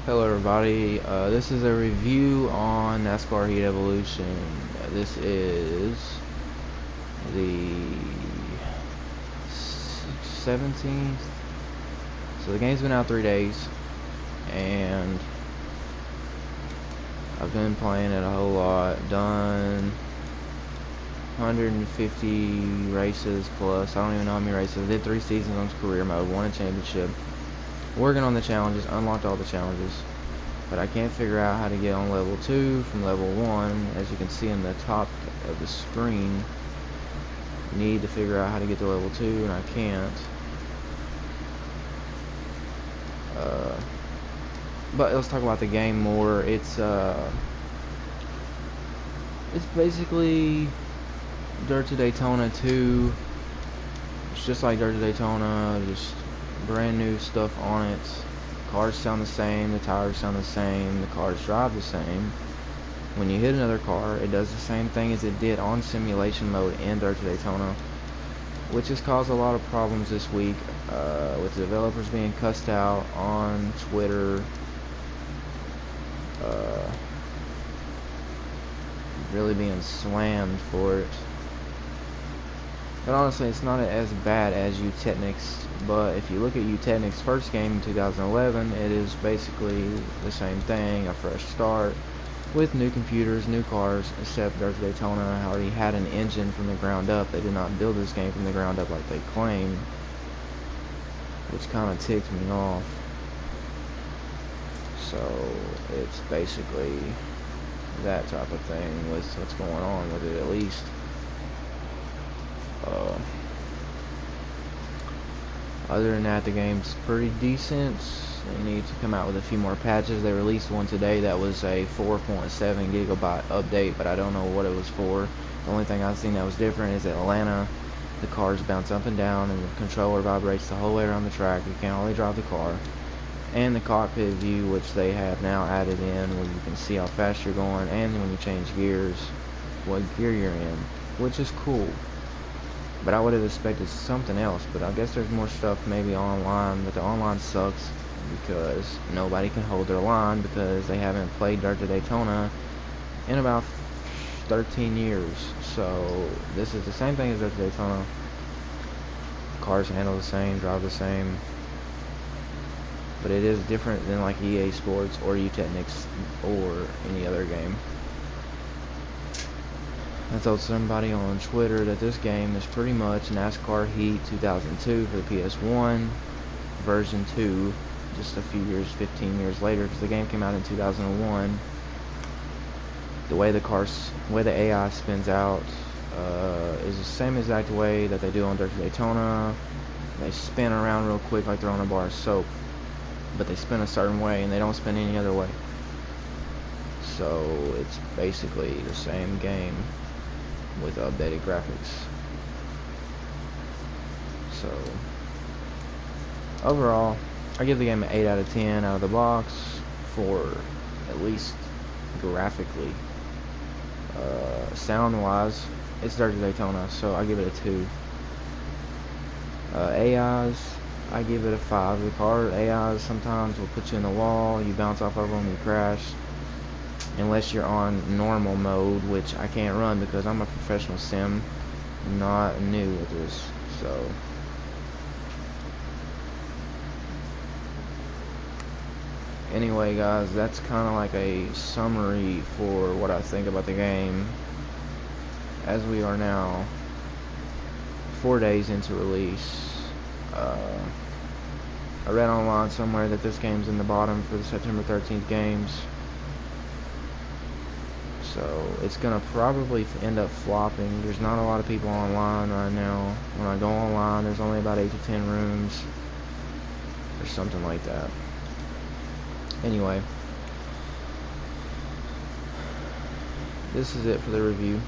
Hello everybody, this is a review on NASCAR Heat Evolution. This is the 17th, so the game's been out 3 days, and I've been playing it a whole lot, done 150 races plus, I don't even know how many races. I did 3 seasons on career mode, won a championship, working on the challenges, unlocked all the challenges. But I can't figure out how to get on level 2 from level 1. As you can see in the top of the screen, need to figure out how to get to level 2, and I can't. But let's talk about the game more. It's basically Dirt to Daytona 2. It's just like Dirt to Daytona, just brand new stuff on it. Cars sound the same, the tires sound the same, the cars drive the same. When you hit another car, it does the same thing as it did on simulation mode in Dirt to Daytona, which has caused a lot of problems this week, with developers being cussed out on Twitter, really being slammed for it. But honestly, it's not as bad as Technic's. But if you look at Technic's first game in 2011, it is basically the same thing, a fresh start with new computers, new cars, except Dirt to Daytona already had an engine from the ground up. They did not build this game from the ground up like they claim, which kind of ticked me off. So it's basically that type of thing with what's going on with it, at least. Other than that, the game's pretty decent. They need to come out with a few more patches. They released one today that was a 4.7 gigabyte update, but I don't know what it was for. The only thing I've seen that was different is Atlanta. The cars bounce up and down, and the controller vibrates the whole way around the track. You can't only drive the car. And the cockpit view, which they have now added in, where you can see how fast you're going, and when you change gears, what gear you're in, which is cool. But I would have expected something else, but I guess there's more stuff maybe online, but the online sucks because nobody can hold their line because they haven't played Dirt to Daytona in about 13 years. So this is the same thing as Dirt to Daytona. Cars handle the same, drive the same, but it is different than like EA Sports or Technics or any other game. I told somebody on Twitter that this game is pretty much NASCAR Heat 2002 for the PS1, version 2, just a few years, 15 years later, because the game came out in 2001. The way the AI spins out is the same exact way that they do on Dirt to Daytona. They spin around real quick like they're on a bar of soap, but they spin a certain way and they don't spin any other way. So it's basically the same game with updated graphics. So overall, I give the game an 8 out of 10 out of the box for at least graphically. Sound wise, it's Dirt to Daytona, so I give it a 2. AIs, I give it a 5. The car AIs sometimes will put you in the wall, you bounce off of them, you crash. Unless you're on normal mode, which I can't run because I'm a professional sim, not new at this. So anyway, guys, that's kind of like a summary for what I think about the game as we are now 4 days into release. I read online somewhere that this game's in the bottom for the September 13th games. So it's gonna probably end up flopping. There's not a lot of people online right now. When I go online, there's only about 8 to 10 rooms or something like that. Anyway, this is it for the review.